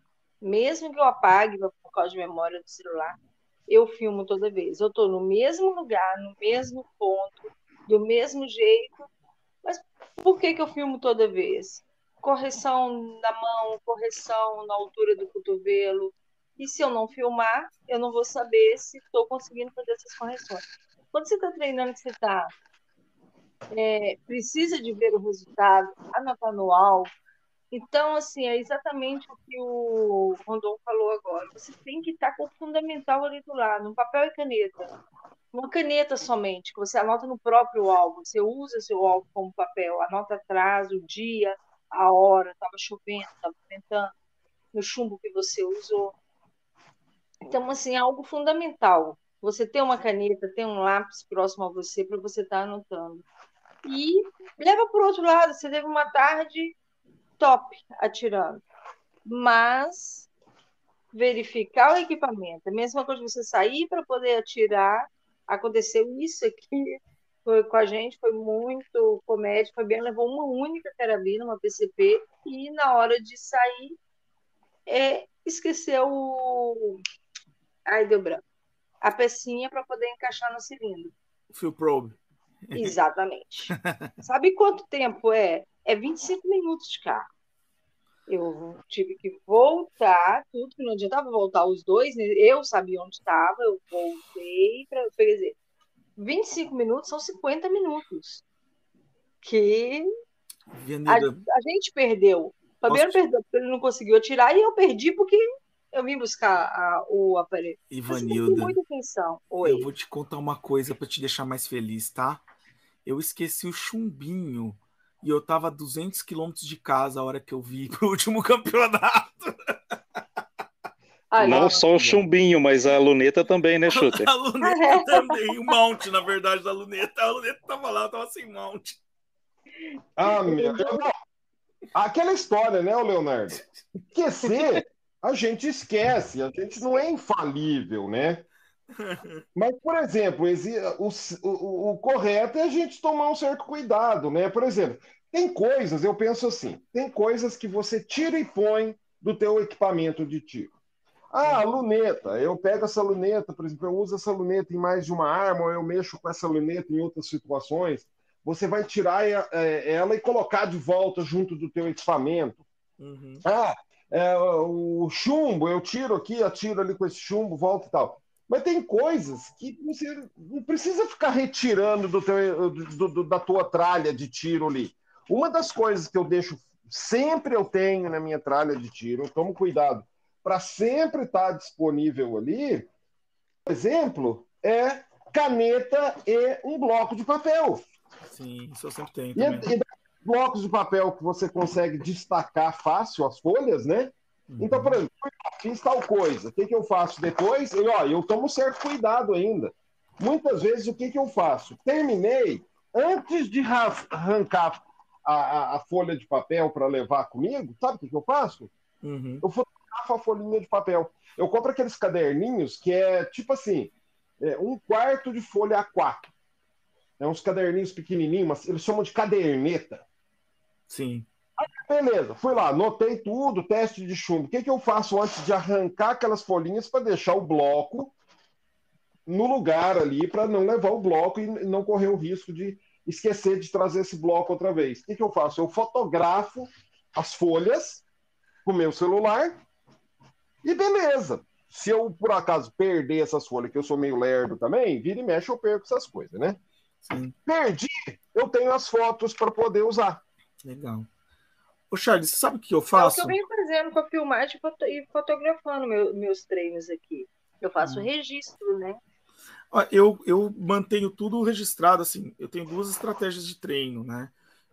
[SPEAKER 5] Mesmo que eu apague por causa de memória do celular, eu filmo toda vez. Eu estou no mesmo lugar, no mesmo ponto, do mesmo jeito. Mas por que eu filmo toda vez? Correção na mão, correção na altura do cotovelo. E se eu não filmar, eu não vou saber se estou conseguindo fazer essas correções. Quando você está treinando, que você precisa de ver o resultado, anotar no alvo. Então, assim, é exatamente o que o Rondon falou agora. Você tem que estar com o fundamental ali do lado, um papel e caneta. Uma caneta somente, que você anota no próprio álbum. Você usa seu álbum como papel, anota atrás o dia, a hora, estava chovendo, estava ventando, no chumbo que você usou. Então, assim, é algo fundamental. Você tem uma caneta, tem um lápis próximo a você para você estar anotando. E leva por outro lado, você teve uma tarde top atirando. Mas verificar o equipamento, a mesma coisa de você sair para poder atirar, aconteceu isso aqui com a gente, foi muito comédia, foi bem, levou uma única carabina, uma PCP, e na hora de sair, esqueceu ai, deu branco. A pecinha para poder encaixar no cilindro.
[SPEAKER 4] Fio probe.
[SPEAKER 5] Exatamente. Sabe quanto tempo é? É 25 minutos de carro. Eu tive que voltar, tudo que não adiantava voltar os dois, né? Eu sabia onde estava, eu voltei para, quer dizer, 25 minutos são 50 minutos que a gente perdeu. O Fabiano perdeu porque ele não conseguiu atirar e eu perdi porque eu vim buscar o aparelho.
[SPEAKER 4] Ivanilda,
[SPEAKER 5] muita atenção. Oi.
[SPEAKER 4] Eu vou te contar uma coisa para te deixar mais feliz, tá? Eu esqueci o chumbinho e eu tava a 200 quilômetros de casa a hora que eu vi pro último campeonato.
[SPEAKER 3] Não só o chumbinho, mas a luneta também, né, Shooter?
[SPEAKER 4] A luneta também, o mount, na verdade, da luneta. A luneta tava lá, tava sem mount.
[SPEAKER 2] Meu Deus. Aquela história, né, Leonardo? Esquecer, a gente esquece, a gente não é infalível, né? Mas, por exemplo, o correto é a gente tomar um certo cuidado, né? Por exemplo, tem coisas, eu penso assim, tem coisas que você tira e põe do teu equipamento de tiro. Luneta, eu pego essa luneta, por exemplo, eu uso essa luneta em mais de uma arma, ou eu mexo com essa luneta em outras situações. Você vai tirar ela e colocar de volta junto do teu equipamento.
[SPEAKER 4] Uhum.
[SPEAKER 2] O chumbo, eu tiro aqui, atiro ali com esse chumbo, volta e tal. Mas tem coisas que você não precisa ficar retirando da tua tralha de tiro ali. Uma das coisas que eu deixo, sempre eu tenho na minha tralha de tiro, eu tomo cuidado para sempre estar disponível ali, por exemplo, é caneta e um bloco de papel.
[SPEAKER 4] Sim, isso eu sempre tenho também.
[SPEAKER 2] E blocos de papel que você consegue destacar fácil as folhas, né? Então, por exemplo, fiz tal coisa, o que eu faço depois? Eu tomo certo cuidado ainda. Muitas vezes, o que eu faço? Terminei, antes de arrancar a folha de papel para levar comigo, sabe o que eu faço? Eu fotografo a folhinha de papel. Eu compro aqueles caderninhos que é tipo assim, 1/4 de folha A4. Uns caderninhos pequenininhos, mas eles chamam de caderneta.
[SPEAKER 4] Sim.
[SPEAKER 2] Beleza, fui lá, anotei tudo, teste de chumbo. O que eu faço antes de arrancar aquelas folhinhas para deixar o bloco no lugar ali, para não levar o bloco e não correr o risco de esquecer de trazer esse bloco outra vez? O que eu faço? Eu fotografo as folhas com o meu celular e beleza. Se eu, por acaso, perder essas folhas, que eu sou meio lerdo também, vira e mexe eu perco essas coisas, né?
[SPEAKER 4] Sim.
[SPEAKER 2] Perdi, eu tenho as fotos para poder usar.
[SPEAKER 4] Legal. Ô, Charles, você sabe o que eu faço?
[SPEAKER 5] É o que eu venho fazendo com a filmagem e fotografando meus treinos aqui. Eu faço registro, né?
[SPEAKER 4] Eu mantenho tudo registrado, assim. Eu tenho 2 estratégias de treino, né?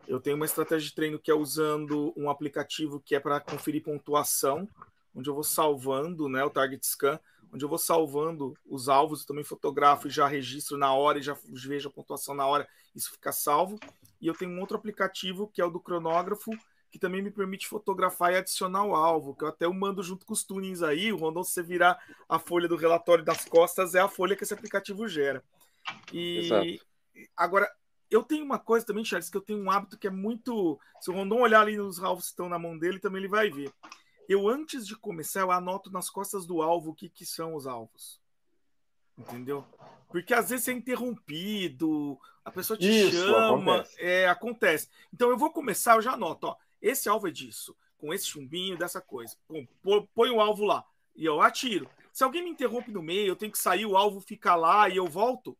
[SPEAKER 4] Eu tenho uma estratégia de treino que é usando um aplicativo que é para conferir pontuação, onde eu vou salvando, né, o Target Scan, onde eu vou salvando os alvos, eu também fotografo e já registro na hora e já vejo a pontuação na hora, isso fica salvo. E eu tenho um outro aplicativo que é o do cronógrafo, que também me permite fotografar e adicionar o alvo, que eu até mando junto com os tunings aí, o Rondon, se você virar a folha do relatório das costas, é a folha que esse aplicativo gera. E agora, eu tenho uma coisa também, Charles, que eu tenho um hábito que é muito... Se o Rondon olhar ali nos alvos que estão na mão dele, também ele vai ver. Eu, antes de começar, eu anoto nas costas do alvo o que são os alvos. Entendeu? Porque às vezes é interrompido, a pessoa te chama, acontece. Então eu vou começar, eu já anoto, ó, esse alvo é disso, com esse chumbinho, dessa coisa. Põe o alvo lá e eu atiro. Se alguém me interrompe no meio, eu tenho que sair, o alvo fica lá e eu volto.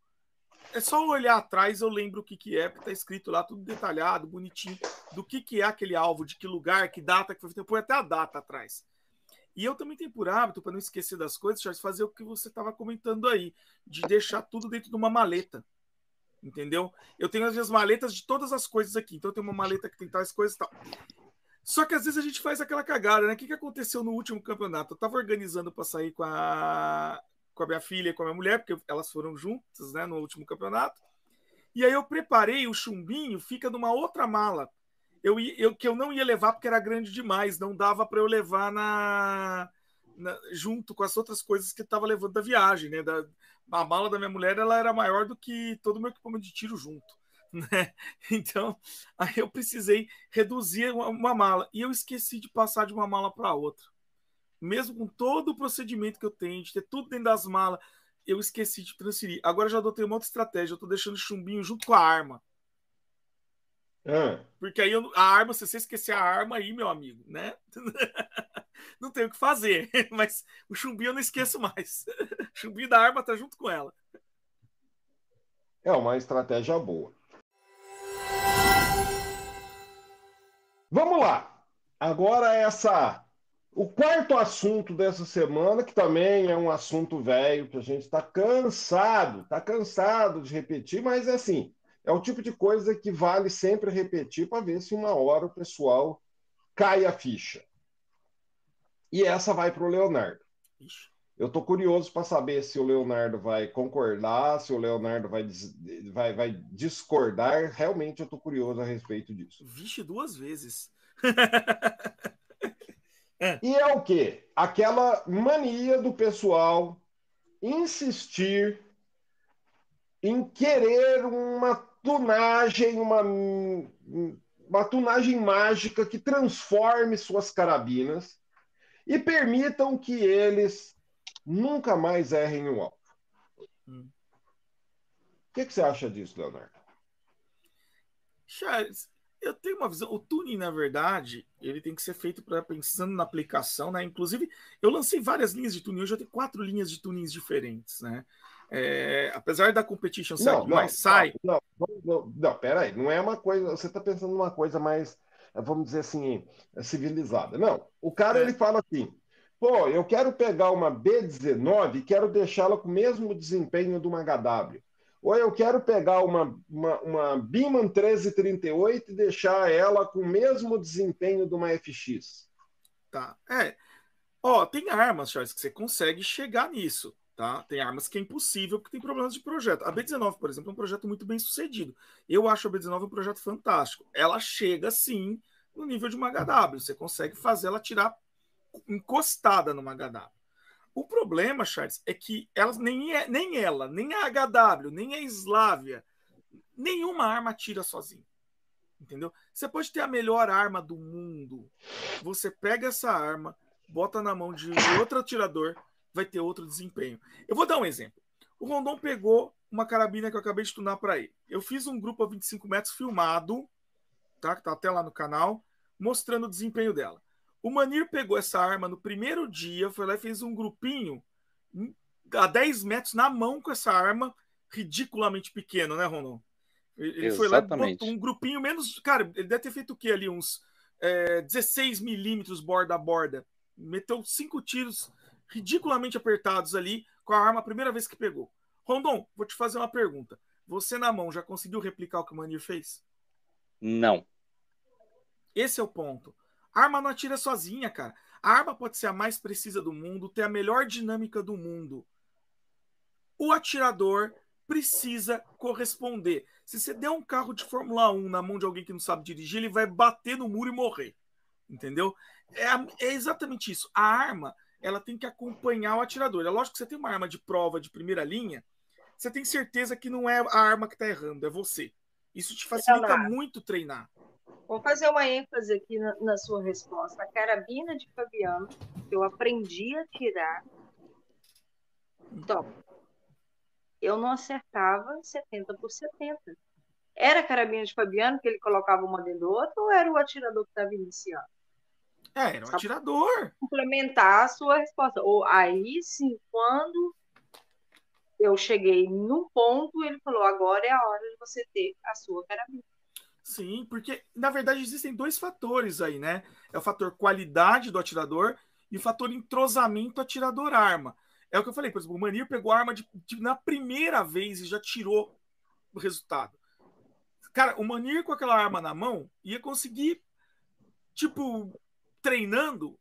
[SPEAKER 4] É só olhar atrás, eu lembro o que é, porque tá escrito lá, tudo detalhado, bonitinho, do que é aquele alvo, de que lugar, que data, que foi feito, põe até a data atrás. E eu também tenho por hábito, para não esquecer das coisas, Charles, fazer o que você estava comentando aí, de deixar tudo dentro de uma maleta. Entendeu? Eu tenho as minhas maletas de todas as coisas aqui. Então eu tenho uma maleta que tem tais coisas e tal. Só que às vezes a gente faz aquela cagada, né? O que aconteceu no último campeonato? Eu estava organizando para sair com a minha filha e com a minha mulher, porque elas foram juntas, né, no último campeonato. E aí eu preparei o chumbinho, fica numa outra mala. Que eu não ia levar porque era grande demais, não dava para eu levar junto com as outras coisas que eu estava levando da viagem, né? A mala da minha mulher, ela era maior do que todo o meu equipamento de tiro junto, né? Então, aí eu precisei reduzir uma mala e eu esqueci de passar de uma mala para outra. Mesmo com todo o procedimento que eu tenho, de ter tudo dentro das malas, eu esqueci de transferir. Agora já adotei uma outra estratégia, eu estou deixando o chumbinho junto com a arma. Porque aí a arma, se você esquecer a arma aí, meu amigo, né? Não tem o que fazer, mas o chumbinho eu não esqueço mais. O chumbinho da arma tá junto com ela.
[SPEAKER 2] É uma estratégia boa. Vamos lá. Agora o quarto assunto dessa semana, que também é um assunto velho, que a gente está cansado de repetir, mas assim, É o tipo de coisa que vale sempre repetir para ver se uma hora o pessoal cai a ficha. E essa vai para o Leonardo.
[SPEAKER 4] Ixi.
[SPEAKER 2] Eu estou curioso para saber se o Leonardo vai concordar, se o Leonardo vai discordar. Realmente eu estou curioso a respeito disso.
[SPEAKER 4] Vixe, 2 vezes.
[SPEAKER 2] E é o quê? Aquela mania do pessoal insistir em querer uma tunagem, uma tunagem mágica que transforme suas carabinas e permitam que eles nunca mais errem um alvo. O que você acha disso, Leonardo?
[SPEAKER 4] Charles, eu tenho uma visão. O tuning, na verdade, ele tem que ser feito pensando na aplicação, né? Inclusive, eu lancei várias linhas de tuning. Hoje eu tenho 4 linhas de tunings diferentes, né? Apesar da competition ser a que mais sai.
[SPEAKER 2] Não, peraí. Não é uma coisa. Você está pensando numa coisa mais, vamos dizer assim, civilizada. Não. O cara ele fala assim: pô, eu quero pegar uma B19 e quero deixá-la com o mesmo desempenho de uma HW. Ou eu quero pegar uma Beeman 1338 e deixar ela com o mesmo desempenho de uma FX.
[SPEAKER 4] Tá. Tem armas, Charles, que você consegue chegar nisso. Tá? Tem armas que é impossível porque tem problemas de projeto. A B19, por exemplo, é um projeto muito bem sucedido. Eu acho a B19 um projeto fantástico. Ela chega, sim, no nível de uma HW. Você consegue fazer ela tirar encostada numa HW. O problema, Charles, é que elas, nem ela, nem a HW, nem a Slavia, nenhuma arma tira sozinha. Entendeu? Você pode ter a melhor arma do mundo. Você pega essa arma, bota na mão de outro atirador, vai ter outro desempenho. Eu vou dar um exemplo. O Rondon pegou uma carabina que eu acabei de tunar para ele. Eu fiz um grupo a 25 metros filmado, tá? Que tá até lá no canal, mostrando o desempenho dela. O Manir pegou essa arma no primeiro dia, foi lá e fez um grupinho a 10 metros na mão com essa arma, ridiculamente pequeno, né, Rondon? Ele foi lá e botou um grupinho menos... Cara, ele deve ter feito o quê ali? Uns 16 milímetros borda a borda. Meteu 5 tiros ridiculamente apertados ali com a arma a primeira vez que pegou. Rondon, vou te fazer uma pergunta. Você na mão já conseguiu replicar o que o Manir fez?
[SPEAKER 3] Não.
[SPEAKER 4] Esse é o ponto. A arma não atira sozinha, cara. A arma pode ser a mais precisa do mundo, ter a melhor dinâmica do mundo. O atirador precisa corresponder. Se você der um carro de Fórmula 1 na mão de alguém que não sabe dirigir, ele vai bater no muro e morrer. Entendeu? É exatamente isso. A arma, ela tem que acompanhar o atirador. É lógico que você tem uma arma de prova de primeira linha, você tem certeza que não é a arma que está errando, é você. Isso te facilita muito treinar.
[SPEAKER 5] Vou fazer uma ênfase aqui na sua resposta. A carabina de Fabiano, que eu aprendi a tirar, eu não acertava 70 por 70. Era a carabina de Fabiano que ele colocava uma dentro do outro, ou era o atirador que estava iniciando?
[SPEAKER 4] Era um atirador.
[SPEAKER 5] Complementar a sua resposta. Ou aí sim, quando eu cheguei num ponto, ele falou: agora é a hora de você ter a sua carabina.
[SPEAKER 4] Sim, porque na verdade existem 2 fatores aí, né? É o fator qualidade do atirador e o fator entrosamento atirador-arma. É o que eu falei, por exemplo, o Manir pegou a arma na primeira vez e já tirou o resultado. Cara, o Manir com aquela arma na mão ia conseguir, treinando,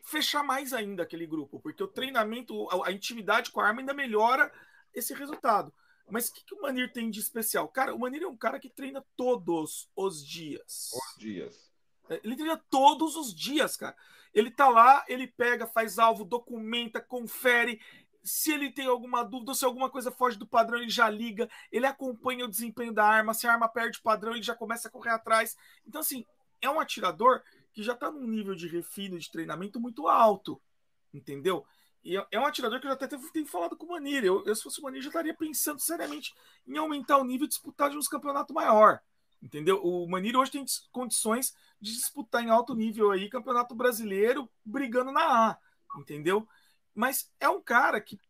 [SPEAKER 4] fechar mais ainda aquele grupo, porque o treinamento, a intimidade com a arma ainda melhora esse resultado. Mas o que o Manir tem de especial? Cara, o Manir é um cara que treina todos os dias. Ele treina todos os dias, cara. Ele tá lá, ele pega, faz alvo, documenta, confere. Se ele tem alguma dúvida, se alguma coisa foge do padrão, ele já liga. Ele acompanha o desempenho da arma. Se a arma perde o padrão, ele já começa a correr atrás. Então, assim, é um atirador que já tá num nível de refino, de treinamento muito alto. Entendeu? E é um atirador que eu até tenho falado com o Manir. Eu, se fosse o Manir, já estaria pensando seriamente em aumentar o nível e disputar de uns campeonatos maior. Entendeu? O Manir hoje tem condições de disputar em alto nível aí campeonato brasileiro brigando na A. Entendeu? Mas é um cara que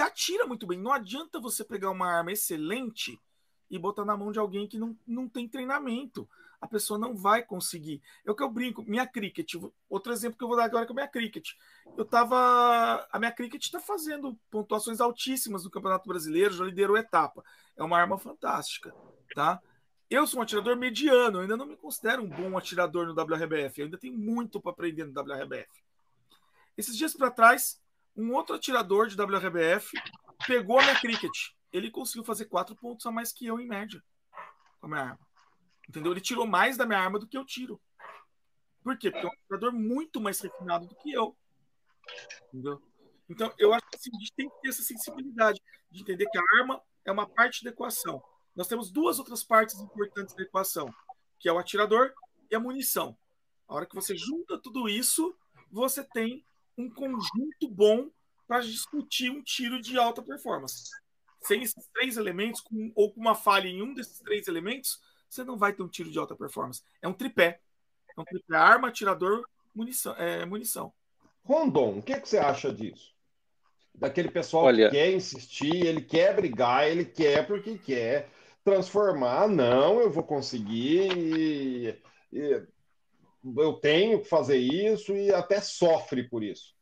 [SPEAKER 4] atira muito bem. Não adianta você pegar uma arma excelente e botar na mão de alguém que não tem treinamento. A pessoa não vai conseguir. É o que eu brinco. Minha cricket, outro exemplo que eu vou dar agora é com a minha cricket. A minha cricket está fazendo pontuações altíssimas no Campeonato Brasileiro, já liderou etapa. É uma arma fantástica, tá? Eu sou um atirador mediano, eu ainda não me considero um bom atirador no WRBF, eu ainda tenho muito para aprender no WRBF. Esses dias para trás, um outro atirador de WRBF pegou a minha cricket. Ele conseguiu fazer 4 pontos a mais que eu, em média, com a minha arma. Entendeu? Ele tirou mais da minha arma do que eu tiro. Por quê? Porque é um atirador muito mais refinado do que eu. Entendeu? Então, eu acho que assim, a gente tem que ter essa sensibilidade de entender que a arma é uma parte da equação. Nós temos duas outras partes importantes da equação, que é o atirador e a munição. A hora que você junta tudo isso, você tem um conjunto bom para discutir um tiro de alta performance. Sem esses 3 elementos, ou com uma falha em um desses 3 elementos, você não vai ter um tiro de alta performance. É um tripé. É um tripé: arma, atirador, munição.
[SPEAKER 2] Rondon, o que você acha disso? Daquele pessoal que
[SPEAKER 3] Olha,
[SPEAKER 2] quer insistir, ele quer brigar, ele quer porque quer transformar. Não, eu vou conseguir, eu tenho que fazer isso e até sofre por isso.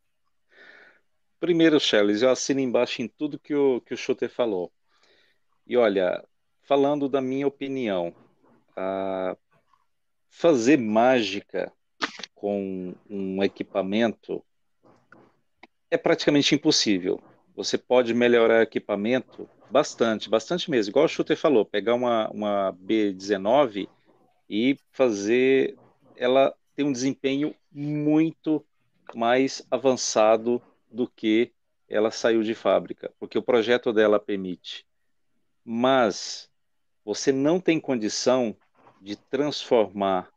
[SPEAKER 3] primeiro, Charles, eu assino embaixo em tudo que o Schutter falou. E olha, falando da minha opinião, fazer mágica com um equipamento é praticamente impossível. Você pode melhorar o equipamento bastante, bastante mesmo. Igual o Schutter falou, pegar uma B19 e fazer ela ter um desempenho muito mais avançado do que ela saiu de fábrica, porque o projeto dela permite. Mas você não tem condição de transformar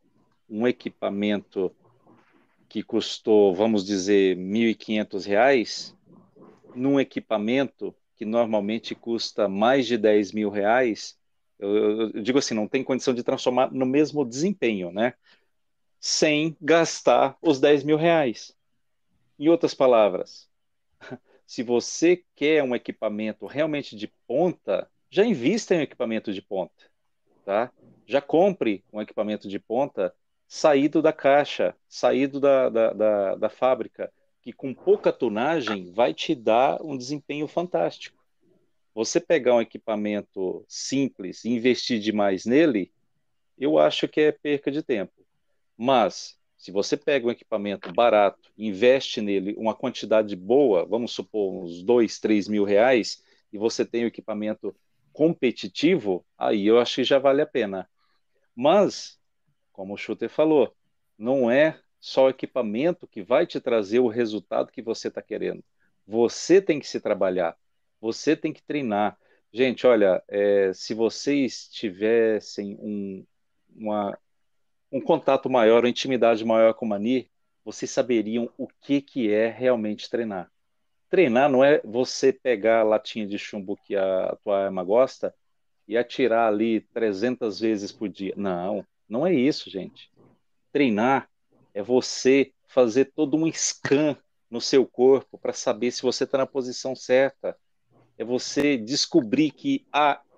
[SPEAKER 3] um equipamento que custou, vamos dizer, R$ 1.500 num equipamento que normalmente custa mais de R$ 10.000. Eu digo assim, não tem condição de transformar no mesmo desempenho, né? Sem gastar os R$ 10.000. Em outras palavras, se você quer um equipamento realmente de ponta, já invista em um equipamento de ponta, tá? Já compre um equipamento de ponta saído da caixa, saído da fábrica, que com pouca tonagem vai te dar um desempenho fantástico. Você pegar um equipamento simples e investir demais nele, eu acho que é perca de tempo. Mas, se você pega um equipamento barato, investe nele uma quantidade boa, vamos supor uns R$ 2.000, R$ 3.000, e você tem um equipamento competitivo, aí eu acho que já vale a pena. Mas, como o Schutter falou, não é só o equipamento que vai te trazer o resultado que você está querendo. Você tem que se trabalhar, você tem que treinar. Gente, olha, se vocês tivessem um contato maior, uma intimidade maior com o Mani, vocês saberiam o que é realmente treinar. Treinar não é você pegar a latinha de chumbo que a tua arma gosta e atirar ali 300 vezes por dia. Não, não é isso, gente. Treinar é você fazer todo um scan no seu corpo para saber se você está na posição certa. É você descobrir que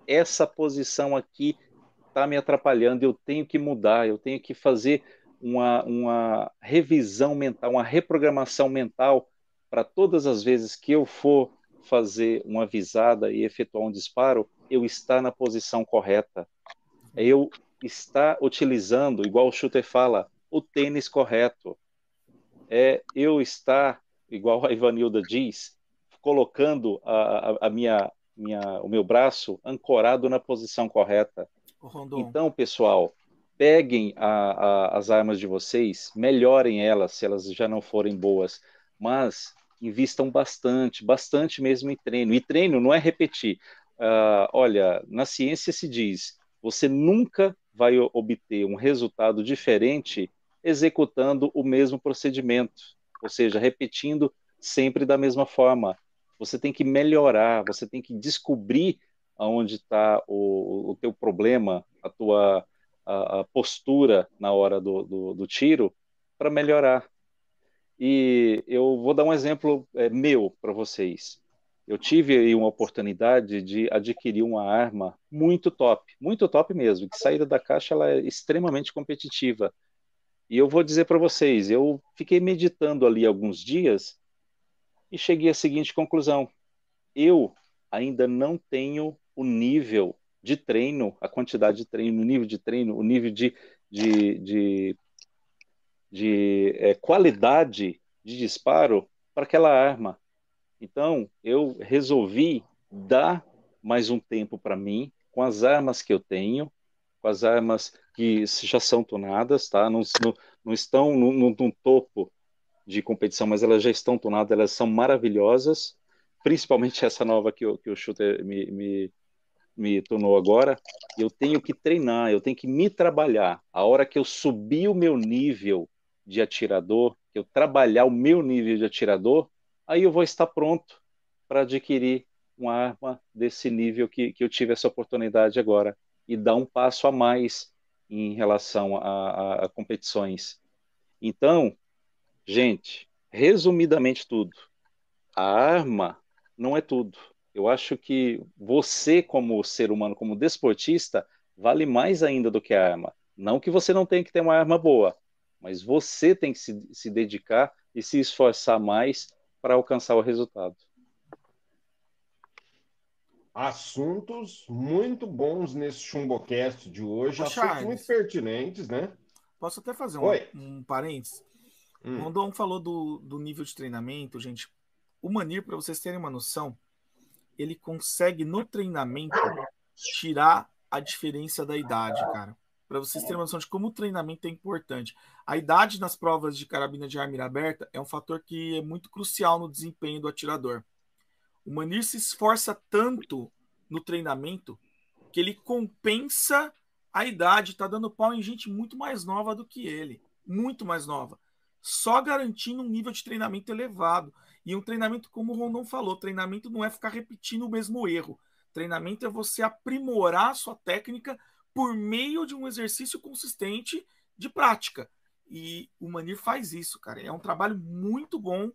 [SPEAKER 3] essa posição aqui está me atrapalhando, eu tenho que mudar, eu tenho que fazer uma revisão mental, uma reprogramação mental para todas as vezes que eu for fazer uma visada e efetuar um disparo, eu estar na posição correta. Eu estar utilizando, igual o Schutter fala, o tênis correto. Eu estar, igual a Ivanilda diz, colocando o meu braço ancorado na posição correta. Então, pessoal, peguem as armas de vocês, melhorem elas se elas já não forem boas, mas invistam bastante, bastante mesmo em treino. E treino não é repetir. Olha, na ciência se diz, você nunca vai obter um resultado diferente executando o mesmo procedimento, ou seja, repetindo sempre da mesma forma. Você tem que melhorar, você tem que descobrir aonde está o teu problema, a tua a postura na hora do tiro, para melhorar. E eu vou dar um exemplo meu para vocês. Eu tive aí uma oportunidade de adquirir uma arma muito top mesmo, que saída da caixa ela é extremamente competitiva. E eu vou dizer para vocês, eu fiquei meditando ali alguns dias e cheguei à seguinte conclusão: eu ainda não tenho o nível de treino, a quantidade de treino, o nível de treino, o nível de qualidade de disparo para aquela arma. Então, eu resolvi dar mais um tempo para mim, com as armas que eu tenho, com as armas que já são tunadas, tá? Não estão no topo de competição, mas elas já estão tunadas, elas são maravilhosas, principalmente essa nova que o Shooter me tunou agora. Eu tenho que treinar, eu tenho que me trabalhar. A hora que eu subir o meu nível de atirador, que eu trabalhar o meu nível de atirador, aí eu vou estar pronto para adquirir uma arma desse nível que eu tive essa oportunidade agora, e dar um passo a mais em relação a competições. Então, gente, resumidamente tudo, a arma não é tudo. Eu acho que você, como ser humano, como desportista, vale mais ainda do que a arma. Não que você não tenha que ter uma arma boa, mas você tem que se dedicar e se esforçar mais para alcançar o resultado.
[SPEAKER 2] Assuntos muito bons nesse ChumboCast de hoje,
[SPEAKER 4] Ô,
[SPEAKER 2] assuntos
[SPEAKER 4] Charles,
[SPEAKER 2] muito pertinentes, né?
[SPEAKER 4] posso até fazer
[SPEAKER 2] Oi.
[SPEAKER 4] um parênteses? O
[SPEAKER 2] Hum.
[SPEAKER 4] Rondon falou do nível de treinamento, gente. O Manir, para vocês terem uma noção, ele consegue no treinamento tirar a diferença da idade, cara. Para vocês terem uma noção de como o treinamento é importante. A idade nas provas de carabina de arma aberta é um fator que é muito crucial no desempenho do atirador. O Manir se esforça tanto no treinamento que ele compensa a idade, tá dando pau em gente muito mais nova do que ele. Muito mais nova. Só garantindo um nível de treinamento elevado. E um treinamento, como o Rondon falou, treinamento não é ficar repetindo o mesmo erro. Treinamento é você aprimorar a sua técnica por meio de um exercício consistente de prática. E o Manir faz isso, cara. É um trabalho muito bom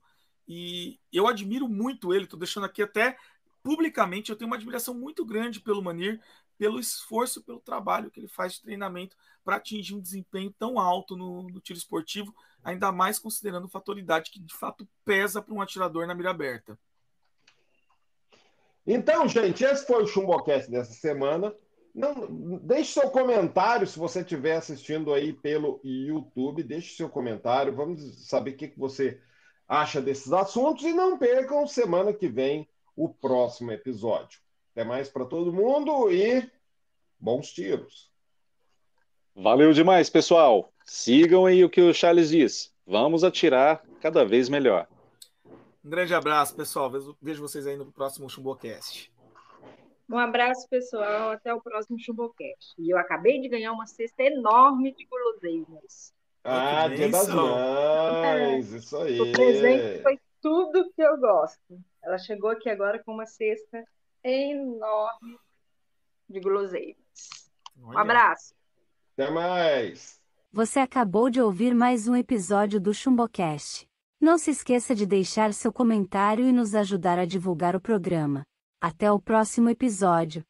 [SPEAKER 4] e eu admiro muito ele. Tô deixando aqui até publicamente, eu tenho uma admiração muito grande pelo Manir, pelo esforço, pelo trabalho que ele faz de treinamento para atingir um desempenho tão alto no tiro esportivo, ainda mais considerando o fator idade que de fato pesa para um atirador na mira aberta.
[SPEAKER 2] Então, gente, esse foi o ChumboCast dessa semana. Não, deixe seu comentário se você estiver assistindo aí pelo YouTube. Deixe seu comentário. Vamos saber o que você acha desses assuntos. E não percam semana que vem o próximo episódio. Até mais para todo mundo e bons tiros.
[SPEAKER 3] Valeu demais, pessoal. Sigam aí o que o Charles diz. Vamos atirar cada vez melhor.
[SPEAKER 4] Um grande abraço, pessoal. Vejo vocês aí no próximo ChumboCast.
[SPEAKER 5] Um abraço, pessoal. Até o próximo ChumboCast. E eu acabei de ganhar uma cesta enorme de guloseimas.
[SPEAKER 2] Ah, Dia das Mães, isso aí.
[SPEAKER 5] O presente foi tudo que eu gosto. Ela chegou aqui agora com uma cesta enorme de guloseimas. Um abraço.
[SPEAKER 2] Até mais.
[SPEAKER 1] Você acabou de ouvir mais um episódio do ChumboCast. Não se esqueça de deixar seu comentário e nos ajudar a divulgar o programa. Até o próximo episódio.